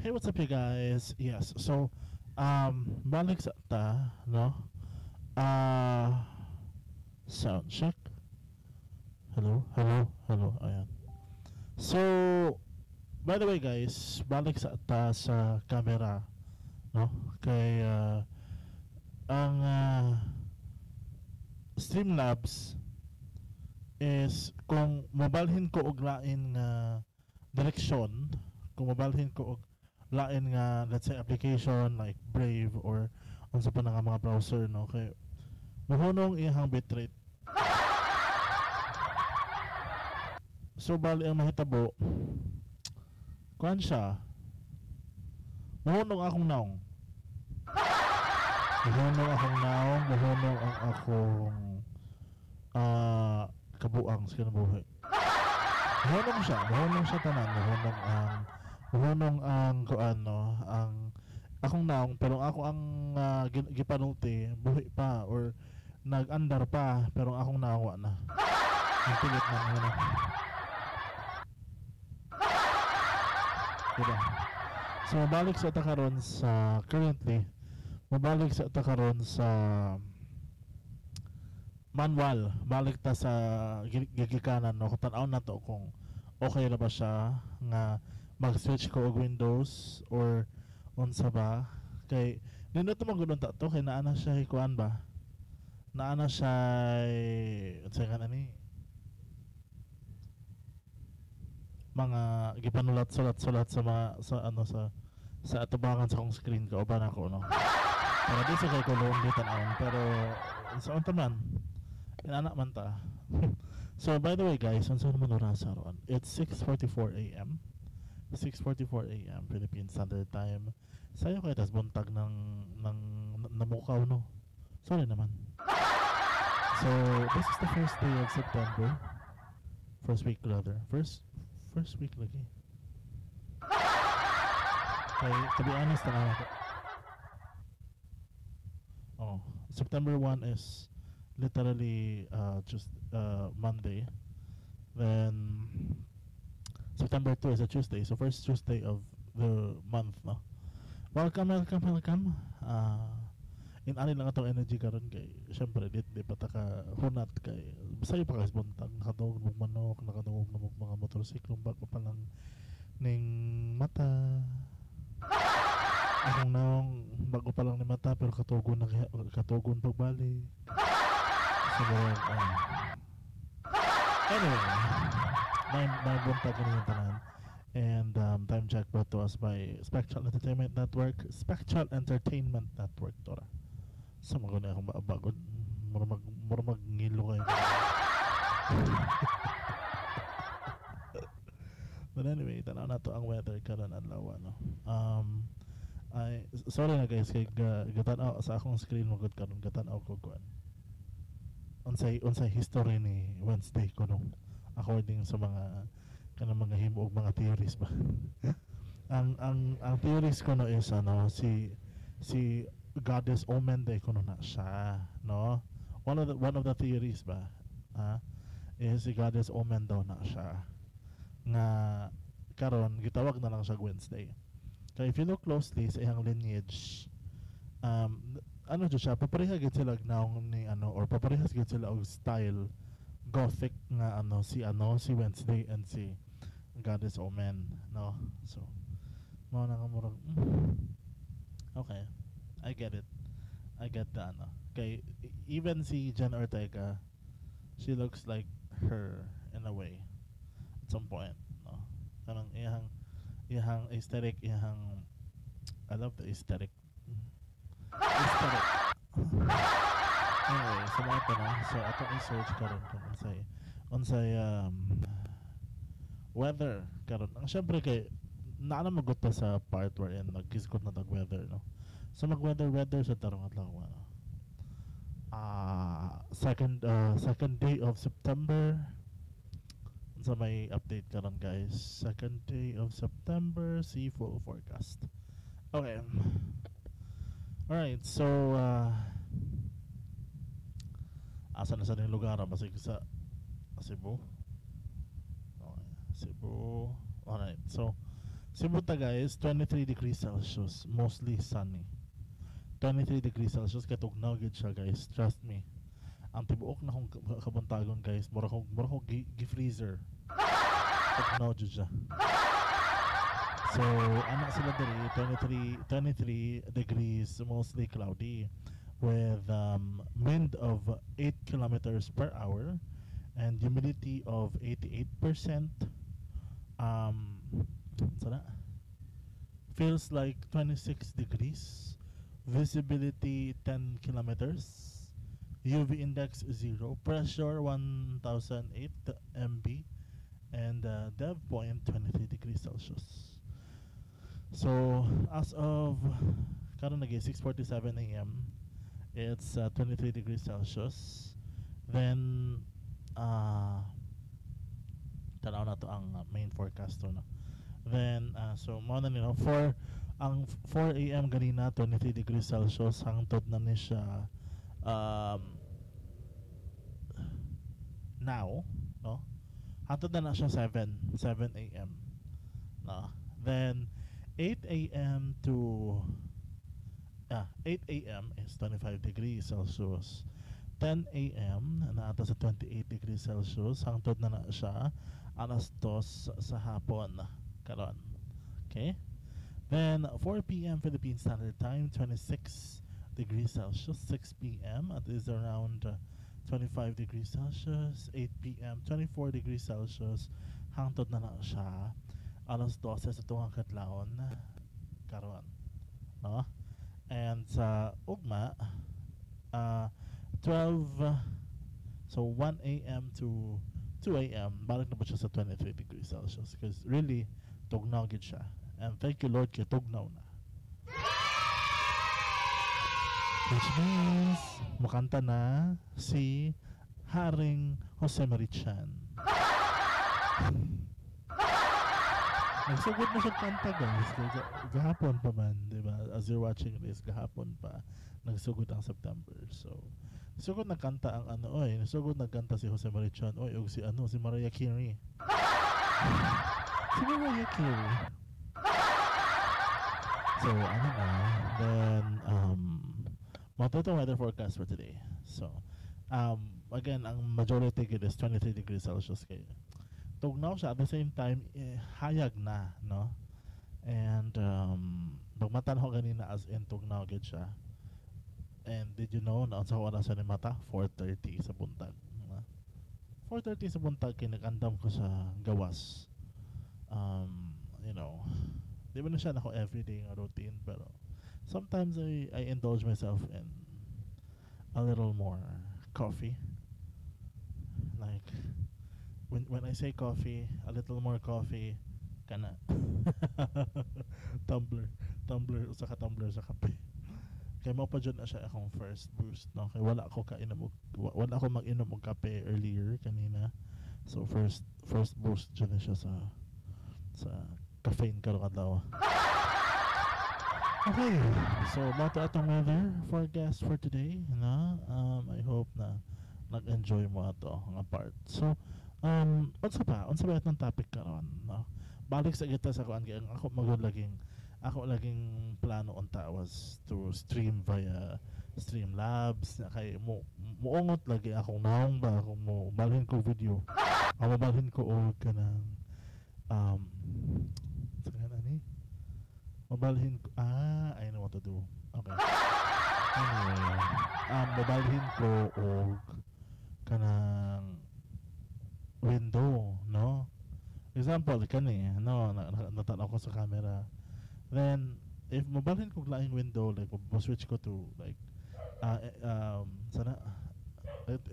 Hey, what's up, you guys? Yes, so, balik sa ta, no? Sound check. Hello, hello, hello. Ayan. So, by the way, guys, balik sa ta sa camera, no? Kay, ang Streamlabs is kung mabalhin ko og lain nga direksyon, kung mabalhin ko og lain nga let's say application like Brave or unsa pa na nga mga browser, no, kay muhunong iyang bitrate. So bali ang mahitabo kuan siya, muhunong akong naong, muhunong akong naong, muhunong ang akong kabuang sa kinabuhi. Muhunong siya tanan, muhunong ang kuan, no, ang akong naong, pero ako ang gipanulti buhi pa or nag-andar pa, pero akong nawa na. Ang pilit na ano. Diba? So mabalik sa takaron sa currently, mabalik sa takaron sa manual, balik ta sa gigikanan, no, kung tanaw na to kung okay na ba siya nga mag-switch ko og Windows or unsa ba, kay nindot mo gudon ta to, kay naana siya kuan ba, naana siya unsa nga ani mga gipanulat-sulat sa mga sa ano sa atubangan sa kong screen ko uban ako, no, pero di sa kay ko lonely tanawon, pero sa unta man inana man ta. So by the way, guys, unsa naman oras aron? It's 6:44 a.m. 6:44 a.m. Philippine Standard Time. Sayo kay tas buntag ng namukaw, no. Sorry naman. So this is the first day of September. First week rather. First week lagi. Kay to be honest na ako. Oh, September 1 is literally just Monday. Then September 2 is a Tuesday, so first Tuesday of the month, no. Welcome. In ani lang atong energy karon, kay syempre di pa ta ka hunat, kay sayo pa guys buntag, nakadungog mong manok, nakadungog na mong mga motorsiklo bago pa lang ning mata. Akong naong bago pa lang ni mata, pero katugon pagbalik. Siguro, anyway, may buntag kanina tanan. And time check brought to us by Spectral Entertainment Network. Spectral Entertainment Network, Tora. Sa mga na akong maabagod, murmag ngilo kayo. But anyway, tanaw na to ang weather karon adlaw, no. Sorry na guys, kay gatanaw sa akong screen mo gud karon, gatanaw ko kuan. Unsay history ni Wednesday ko nung according sa mga kanang mga himuog mga theories ba. ang theories ko no is ano, si Goddess Omen day ko na siya, no. One of the theories ba is si Goddess Omen daw na siya nga karon gitawag na lang siya Wednesday. Kaya if you look closely sa iyang lineage, ano siya, paparehas gid sila naong ni ano, or paparehas gid sila og style gothic nga si Wednesday and si Goddess Omen, no. So mao na nga murag okay, I get it, I get the kay even si Jen Ortega, she looks like her in a way at some point, no. Kanang iyang aesthetic, I love the aesthetic. Anyway, so mga na, so ato i-search karon kung unsay weather karon. Ang syempre kay naana magot pa sa part wherein nagkiskot na tag weather, no. So mag-weather sa tarong adlaw, ano. Second day of September. Unsa may update karon, guys? Second day of September, see full forecast. Okay. Alright, so asa na sa ning lugar, basig sa Cebu. Okay, Cebu. Alright, so Cebu guys, 23 degrees Celsius, mostly sunny. 23 degrees Celsius katugnaw gid siya guys, trust me. Ang tibuok na kong kabuntagon guys, mura ko gi-freezer. Tugnaw jud siya. So, anak sila diri 23 degrees, mostly cloudy with wind of 8 kilometers per hour and humidity of 88%. So that feels like 26 degrees, visibility 10 kilometers, UV index 0, pressure 1008 MB, and dev point 23 degrees Celsius. So as of karon nag 6:47 a.m. it's 23 degrees Celsius. Then tanaw na to ang main forecast to, no? Then so mo na nino for ang 4 a.m. ganina 23 degrees Celsius, hangtod na ni siya now, no? Hangtod na siya 7 a.m. no? Then 8 a.m. to 8 a.m. is 25 degrees Celsius. 10 a.m. na ata sa 28 degrees Celsius, hangtod na siya alas 2 sa hapon karon. Okay? Then 4 p.m. Philippine Standard Time, 26 degrees Celsius. 6 p.m. it is around 25 degrees Celsius. 8 p.m. 24 degrees Celsius, hangtod na siya alas 12 sa tuwang kadlawon karon, no? And sa ugma 12 so 1 a.m. to 2 a.m. balik na po siya sa 23 degrees Celsius because really tugnaw gid siya, and thank you Lord kay tugnaw na, which means makanta na si Haring Jose Marichan. Nagsugod na siya kanta guys, gahapon pa man, diba? As you're watching this, gahapon pa nagsugod ang September. So sugod na kanta ang sugod na kanta si Jose Marichan og si si Mariah Carey. Si Mariah Carey. So then the weather forecast for today. So again, ang majority is 23 degrees Celsius kay tugnaw siya, at the same time hayag na, no? And dugmatan ko ganina as in tugnaw gid siya. And did you know na sa oras ni mata 4:30 sa buntag, 4:30 sa buntag kay nag-andam ko sa gawas. Di ba na siya nako everyday nga routine, pero sometimes I indulge myself in a little more coffee. Like when I say coffee, a little more coffee kana tumbler sa kape. Kay mo pa dyan na siya akong first boost, no? Kay wala ako mag-inom og kape earlier kanina. So first boost dyan na siya sa caffeine karon adlaw. Okay, so mato atong weather forecast for today, na I hope na nag-enjoy mo ato nga part. So unsa ba itong topic karon, no? Balik sa kita sa kuan kay ako laging plano unta was to stream via Streamlabs, kay muungot lagi akong naong ba kung mo balhin ko video. Ako mabalhin ko og kanang mabalhin ko I know what to do. Okay. Anyway, mabalhin ko og kanang window, no? Example kani, no, natanaw ko sa camera. Then if mabalhin ko laing window, like switch ko to like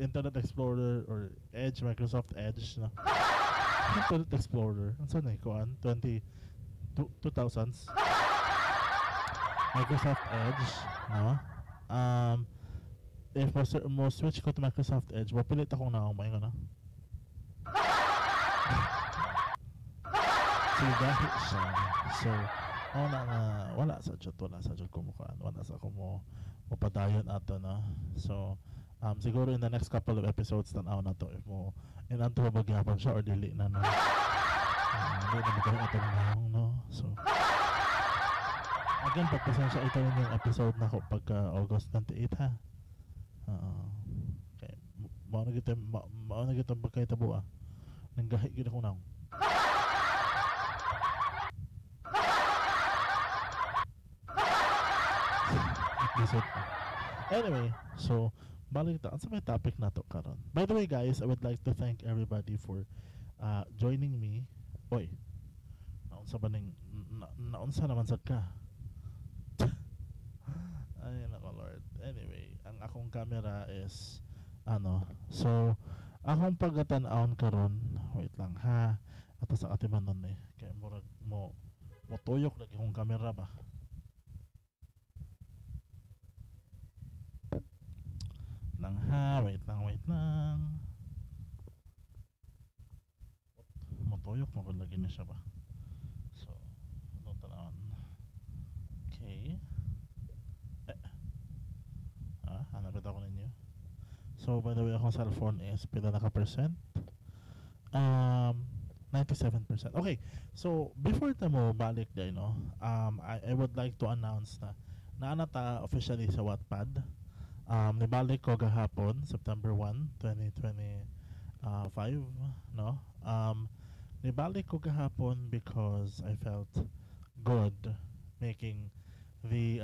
Internet Explorer or Edge, Microsoft Edge, no? Internet Explorer, ano na ikuan 2000s Microsoft Edge, no? If mo switch ko to Microsoft Edge, mapilit akong nakamay nga, no? So dahil siya, so wala sa jud kumukuan, wala sa kumo mapadayon ato, no? So siguro in the next couple of episodes tanaw na to if mo inanto ba gyapon siya or dili na, no? Hindi na magawa itong naong, no? So, again, pagpasensya ito rin yung episode na ko pagka August 28, ha? Okay. Mauna kita pagkaitabo, ah. Nanggahi gina ko naong. Episode pa. Anyway, so, balik ta. Ano sa may topic na to karon? By the way, guys, I would like to thank everybody for joining me. Oy, naunsa ba ning naunsa naman sad ka? Ay nako Lord. Anyway, ang akong camera is so akong pagatan-aon karon, wait lang ha. Ato sa atimanon eh. Kay murag mo tuyok lagi akong camera ba. Lang ha, wait lang. Motuyok mo ko lagi na siya ba. So, ano tanawon. Okay. Hanapit ako ninyo. So, by the way, akong cellphone is pila na ka percent? 97%. Okay. So, before ta mo balik day, no? I would like to announce na naanata officially sa Wattpad. Nibalik ko gahapon, September 1, 2025, no? Nibalik ko gahapon because I felt good making the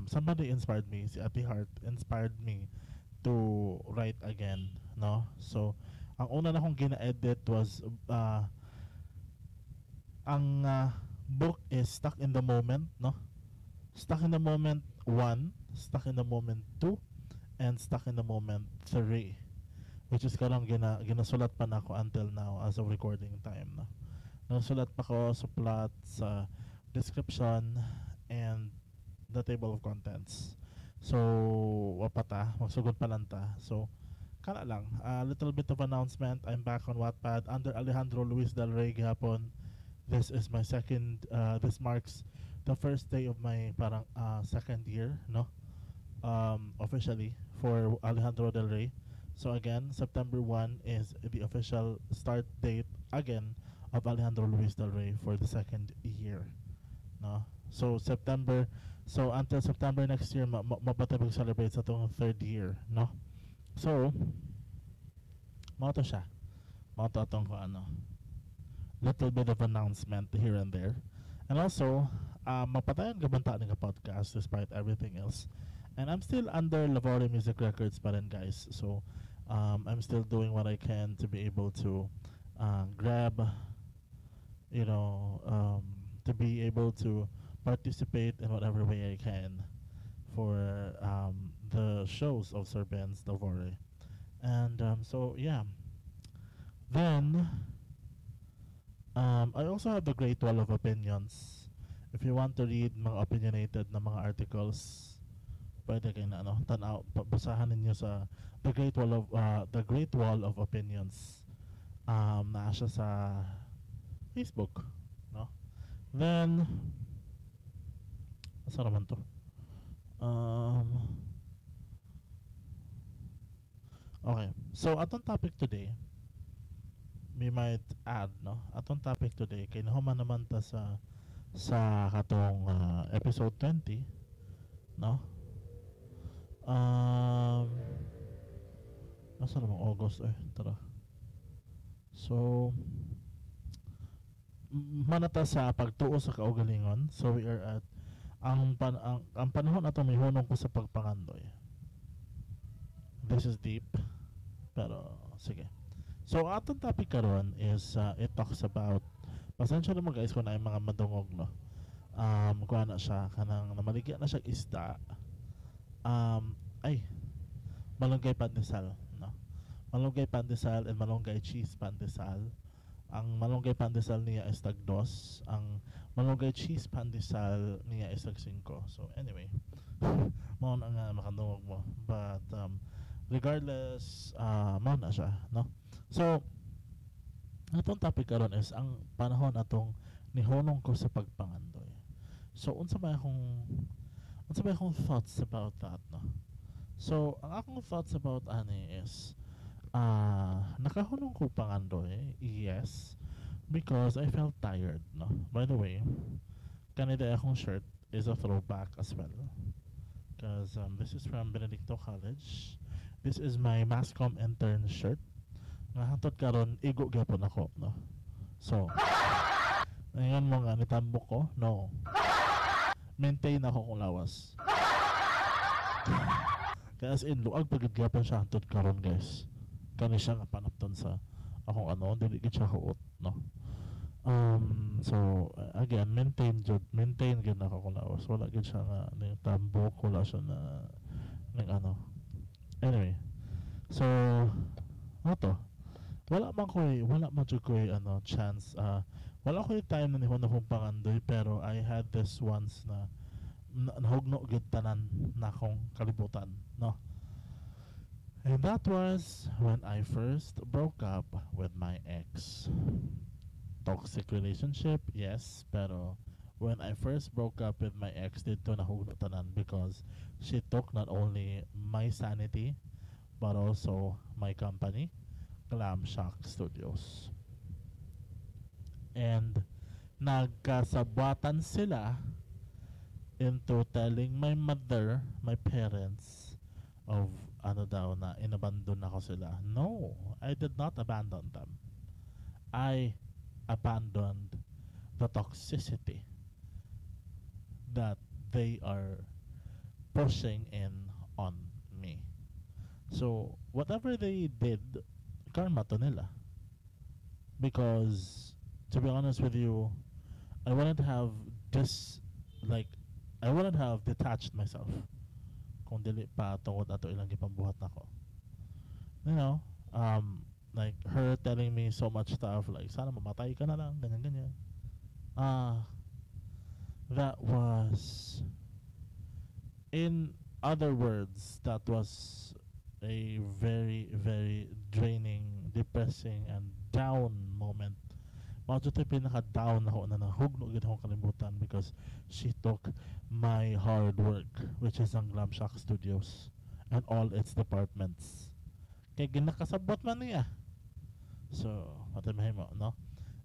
somebody inspired me, si Ate Heart inspired me to write again, no? So ang una na kong gina-edit was ang book is Stuck in the Moment, no? Stuck in the Moment 1, Stuck in the Moment 2, and Stuck in the Moment 3, which is karang ginasulat pa na ako until now as of recording time, no? Nasulat pa ko sa plot, sa description, and the table of contents. So, wapata, magsugod pa lang ta. So, kana lang, a little bit of announcement. I'm back on Wattpad under Alejandro Luis Del Rey gihapon. This is my second, this marks the first day of my parang second year, no? Officially for Alejandro Del Rey. So again, September 1 is the official start date again of Alejandro Luis Del Rey for the second year, no? So until September next year, mapatabig celebrate sa itong third year, no? So, mao to siya. Mao to atong little bit of announcement here and there. And also, mapatayan gabanta ni ka podcast despite everything else. And I'm still under Lavore Music Records pa rin, guys. So, I'm still doing what I can to be able to grab, to be able to participate in whatever way I can for the shows of Sir Ben's Lavore. And so, yeah. Then, I also have the Great Wall of Opinions. If you want to read mga opinionated na mga articles, pwede kayo na tanaw, basahan ninyo sa The Great Wall of Opinions. Na siya sa Facebook, no? Then, asa naman to? Okay. So, atong topic today, we might add, no? Atong topic today, kay nahuman naman ta sa katong episode 20, no? Nasa namang August tara. So, manata sa pagtuo sa kaugalingon. So, we are at ang panahon ato may hunong ko sa pagpangandoy. This is deep, pero sige. So atong topic karon is it talks about, pasensya naman guys kung na mga madungog, no? Kuha na siya kanang namaligya na siya isda. Malunggay pandesal, no? Malunggay pandesal and malunggay cheese pandesal. Ang malunggay pandesal niya is tag 2, ang malunggay cheese pandesal niya is tag 5. So anyway, mao na nga makadungog mo. But regardless, mao na siya, no? So atong topic karon is ang panahon atong nihunong ko sa pagpangandoy. So unsa ba akong thoughts about that, no? So ang akong thoughts about ani is nakahunong ko pangandoy, yes, because I felt tired, no. By the way, kanina akong shirt is a throwback as well. Because this is from Benedicto College. This is my Mascom intern shirt. Nga hangtod karon igo gyapon ako, no. So, ngayon mo nga nitambok ko? No. Maintain ako kung lawas. Kaya as in, luag pagid gyapon siya hangtod karon, guys. Kani siya nga panapton sa akong ano, dili gid siya huot, no. So again, maintain gid ako kung lawas. Wala gid siya nga ning tambok, wala siya na ning ano. Anyway, so ano to? Wala man jud koy ano chance. Wala koy time na nihon akong pangandoy, pero I had this once na nahugno gid tanan na akong kalibutan, no. And that was when I first broke up with my ex. Toxic relationship, yes, pero when I first broke up with my ex, dito nahugno tanan because she took not only my sanity but also my company, Glam Shock Studios. And nagkasabwatan sila into telling my mother, my parents, of ano daw na inabandon ako sila. No, I did not abandon them. I abandoned the toxicity that they are pushing in on me. So, whatever they did, karma to nila. Because, to be honest with you, I wouldn't have this, like, I wouldn't have detached myself kung dili pa tungod ato ilang gipambuhat nako. You know, like her telling me so much stuff like sana mamatay ka na lang, ganyan ganyan. That was, in other words, that was a very very draining, depressing and down moment. Mao jud tay pinaka-down ako na nahugno gid akong kalimutan because she took my hard work, which is ang Glam Shock Studios and all its departments. Kay ginakasabot man niya. So, matimahin mo, no?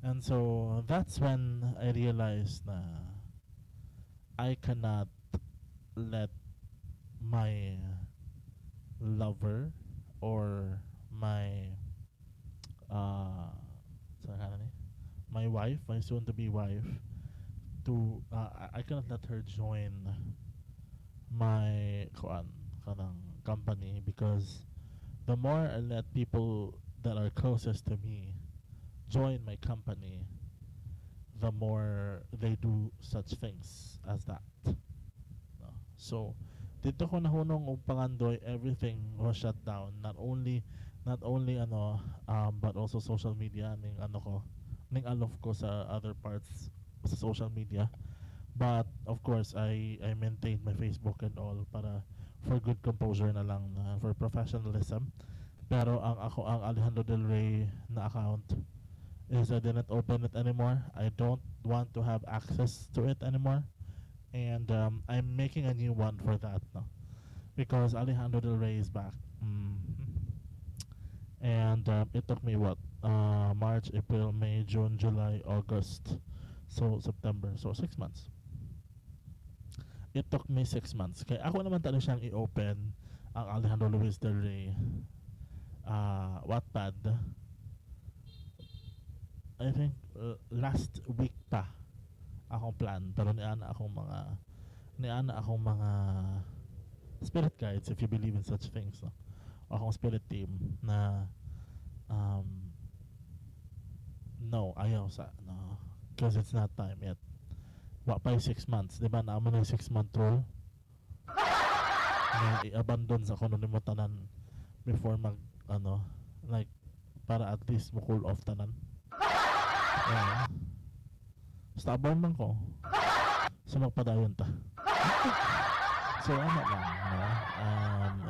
And so, that's when I realized na I cannot let my lover or my my wife, my soon-to-be wife, to I cannot let her join my kanang company because the more I let people that are closest to me join my company, the more they do such things as that. No? So, dito ko nahunong og pangandoy, everything was shut down. Not only but also social media ning ning alof ko sa other parts sa social media. But of course, I maintained my Facebook and all para for good composure na lang, for professionalism. Pero ang Alejandro Del Rey na account is I didn't open it anymore. I don't want to have access to it anymore. And I'm making a new one for that, no? Because Alejandro Del Rey is back. And it took me what? March, April, May, June, July, August. So September. So 6 months. It took me 6 months. Kaya ako naman talaga siyang i-open ang Alejandro Luis Del Rey Wattpad. I think last week pa akong plan, pero niana akong mga spirit guides, if you believe in such things, no? Akong spirit team na no, ayaw sa no, because it's not time yet. Wa pa 6 months, di ba? Naman na 6-month rule na i-abandon sa kuno nimo tanan before like para at least mo cool off tanan. Yeah. Stubborn man ko. So magpadayon ta. So ano lang, no?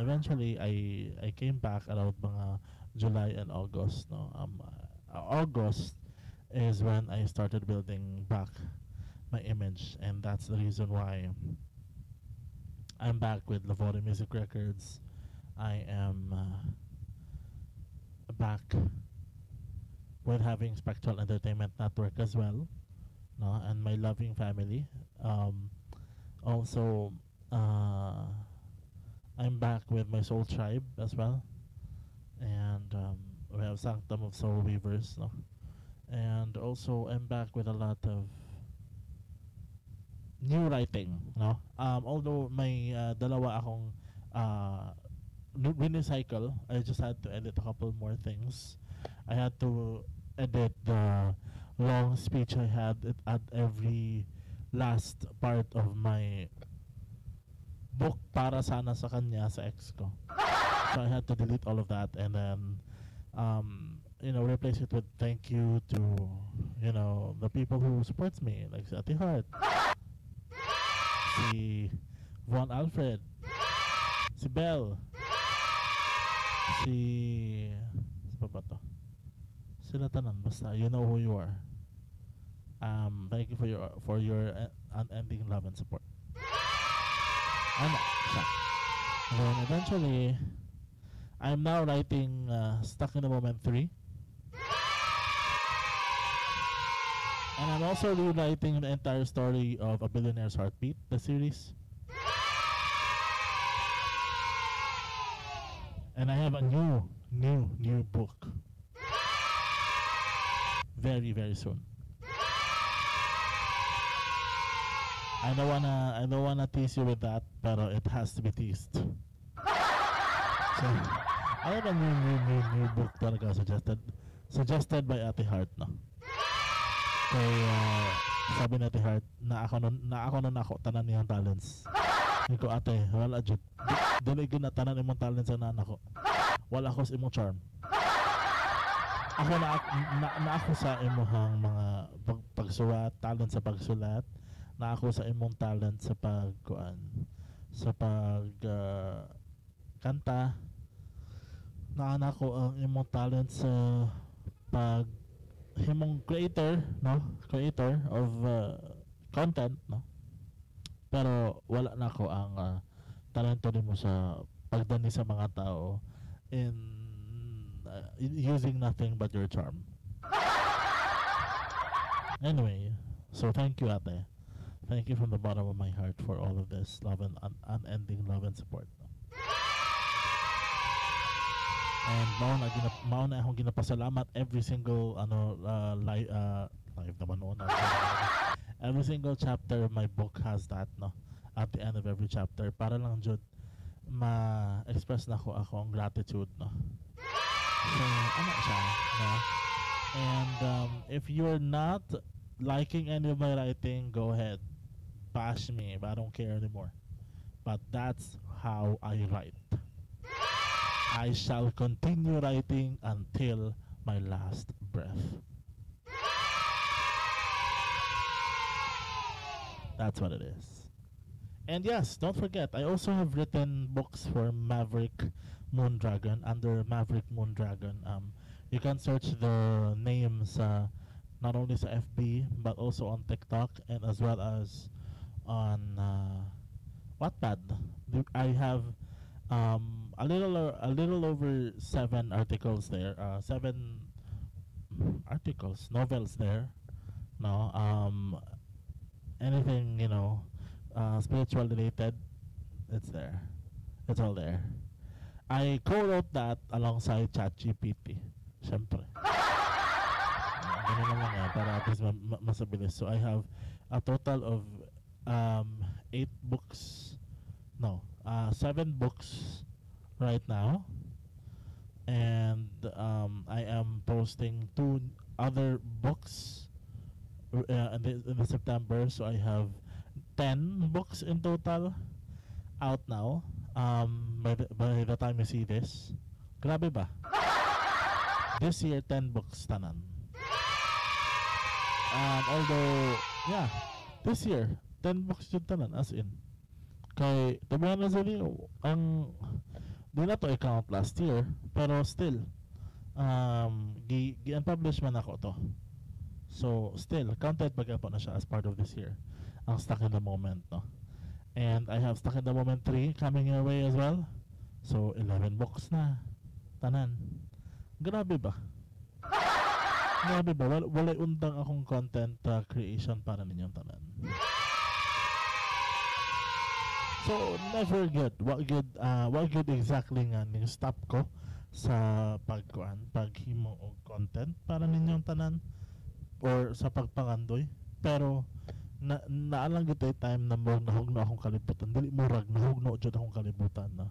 Eventually I came back around mga July and August, no. August is when I started building back my image, and that's the reason why I'm back with Lavore Music Records. I am back with having Spectral Entertainment Network as well, no, and my loving family. Also, uh, I'm back with my Soul Tribe as well, and we have Sanctum of Soul Weavers, no, and also I'm back with a lot of new writing, no. Although may dalawa akong uh, recycle, I just had to edit a couple more things. I had to edit the long speech I had at every last part of my book para sana sa kanya sa ex ko. So I had to delete all of that and then replace it with thank you to the people who supports me, like si Ate Heart, si Von Alfred, si Belle, si pa ba to? Sila tanan basta you know who you are. Thank you for your unending love and support. Ano siya. And then eventually, I'm now writing Stuck in the Moment 3. And I'm also rewriting the entire story of A Billionaire's Heartbeat, the series. And I have a new book. Very, very soon. I don't wanna tease you with that, pero it has to be teased. So, I have a new book talaga suggested by Ate Heart, no. Kay sabi ni Ate Heart na ako tanan niyang talents. Hindi ko ate, wala jud. Dili gyud na tanan imong talents sa nana ko. Wala ko sa imong charm. Ako na ako sa imong mga pagsulat, talent sa pagsulat, na ako sa imong talent sa kanta, na ko ang imong talent sa pag himong creator of content, no, pero wala na ko ang talento nimo sa pagdani sa mga tao in using nothing but your charm. Anyway, so thank you, ate. Thank you from the bottom of my heart for all of this love and unending love and support. And mao na akong ginapasalamat every single live naman noon. Every single chapter of my book has that, no, at the end of every chapter, para lang jud ma-express na ko akong gratitude, no. So ano siya, no. And if you're not liking any of my writing, go ahead, bash me, but I don't care anymore. But that's how I write. I shall continue writing until my last breath. That's what it is. And yes, don't forget, I also have written books for Maverick Moondragon under Maverick Moondragon. You can search the names not only sa FB but also on TikTok and as well as on Wattpad. I have a little over 7 articles there. 7 articles, novels there. No, anything spiritual related, it's there. It's all there. I co-wrote that alongside ChatGPT. Siyempre. Ganun lang para at least masabilis. So I have a total of 8 books. No, 7 books right now. And I am posting 2 other books in the September. So I have 10 books in total out now. By the time you see this, grabe ba? This year 10 books tanan. Although yeah, this year 10 books jud tanan, as in. Kay to be honest with you, ang di na to i-count last year, pero still gi-unpublish man ako to. So still counted pag-apo na siya as part of this year. Ang Stuck in the Moment, no. And I have Stuck in the Moment 3 coming your way as well. So 11 books na tanan. Grabe ba? nga diba walay undang akong content creation para ninyong tanan. So never good what good exactly nga ning stop ko sa paghimo og content para ninyong tanan or sa pagpangandoy, pero naalang gid time na mo nahug na akong kalibutan, dili murag nahug na jud akong kalibutan na.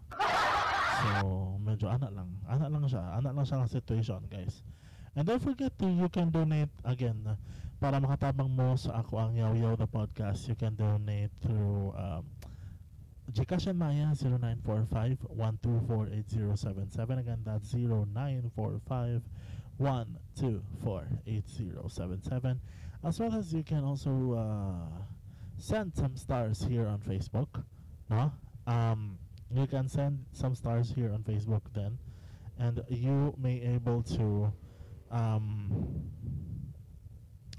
So medyo ana lang siya nga situation, guys. And don't forget to you can donate again para makatabang mo sa ako ang Yaw Yaw the podcast. You can donate through Gcash and Maya 0945-124-8077. Again, that's 0945-124-8077. As well as you can also send some stars here on Facebook. No? You can send some stars here on Facebook then, and you may able to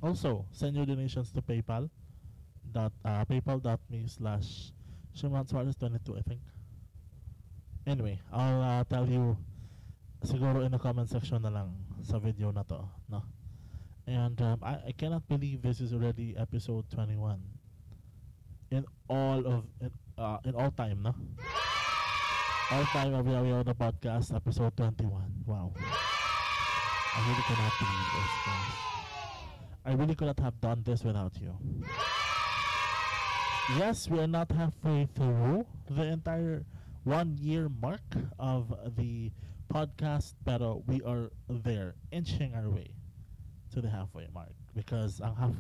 also send your donations to PayPal. PayPal.me/Shimon Suarez 22, I think. Anyway, I'll tell you siguro in the comment section na lang sa video na to, no? And I cannot believe this is already episode 21 in all time, no? All time of Yaw Yaw the podcast, episode 21. Wow. I really cannot believe this, guys. I really could not have done this without you. Yes, we are not halfway through the entire 1 year mark of the podcast, pero we are there, inching our way to the halfway mark, because ang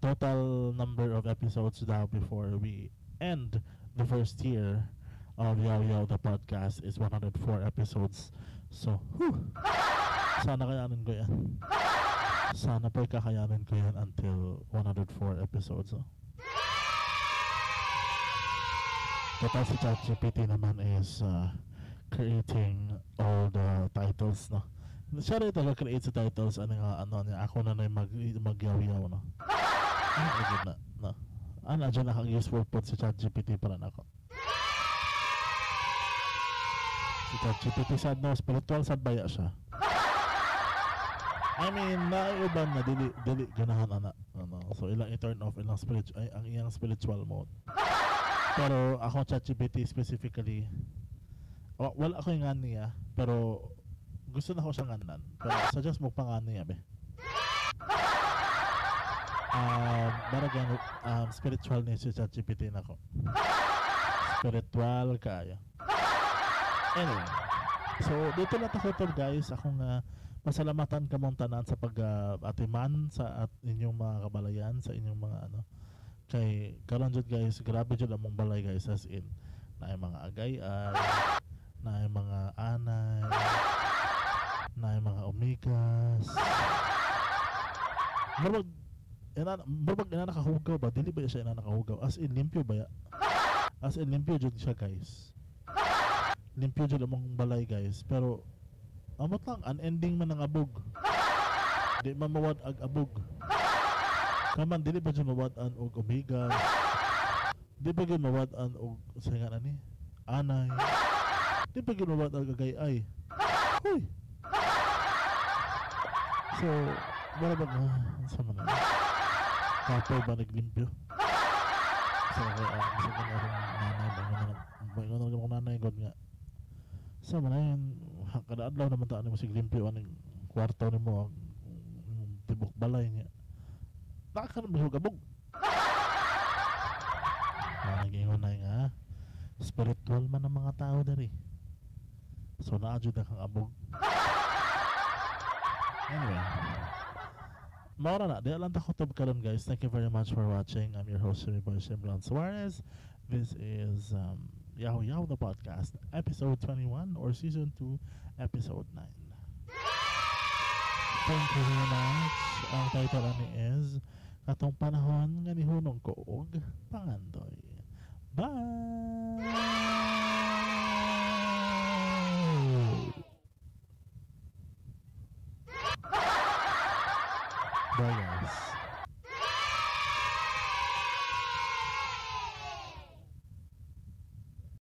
total number of episodes now before we end the first year of Yaw Yaw the podcast is 104 episodes. So, sana kayanin ko yan. Sana pa kakayanin ko yan until 104 episodes. Total si ChatGPT naman is creating all the titles, no? Siya rin taga-create sa titles, niya, ako na mag-yaw-yaw, no? No? Dyan na kang useful put si ChatGPT para na ako. Si ChatGPT sad, no? Spiritual sad baya siya. I mean, naiuban na dili ganahan ana. So ilang i-turn off ilang ang iyang spiritual mode. Pero ako ChatGPT specifically, wala ako yung niya, pero gusto na ako siyang nganan. Pero suggest mo pang niya, be. Baragyan, spiritual niya si ChatGPT na ko. Spiritual kaya. Anyway, so dito na takotob, guys. Akong pasalamatan ka mong tanan sa pag-atiman sa inyong mga kabalayan, sa inyong mga kay karon jud, guys, grabe jud among balay, guys, as in na mga agay-ay, na mga anay, na mga omegas. Murag ina nakahugaw ba? Dili ba siya ina nakahugaw? As in limpyo ba ya? As in limpyo jud siya, guys. Limpyo jud among balay, guys. Pero amot lang unending man ang abog. Di man mawad ag abog. Kaman dili ba dyan mawad-an og omega? Di ba dyan mawad-an og sayangan ani? Anay? Di ba dyan mawad-an og agay-ay? Huy! So, wala ba nga? Sa man na? Kapoy ba naglimpyo? So, sa man akong nanay, bago na akong nanay, God nga. Sa man na yun, kada adlaw naman taan mo siglimpyo, anong kwarto ni mo, tibok balay niya. Nakakaroon mo gabog. Nagingon na nga, spiritual man ang mga tao dari. So naadyo na kang abog. Anyway, maura na, di alam takotob karon, guys. Thank you very much for watching. I'm your host, Shimon Suarez. This is Yaw Yaw the podcast, episode 21 or season 2, episode 9. Thank you very much. Ang title ani is Katong Panahon nga Nihunong Ko og Pangandoy. Bye! Bye, guys.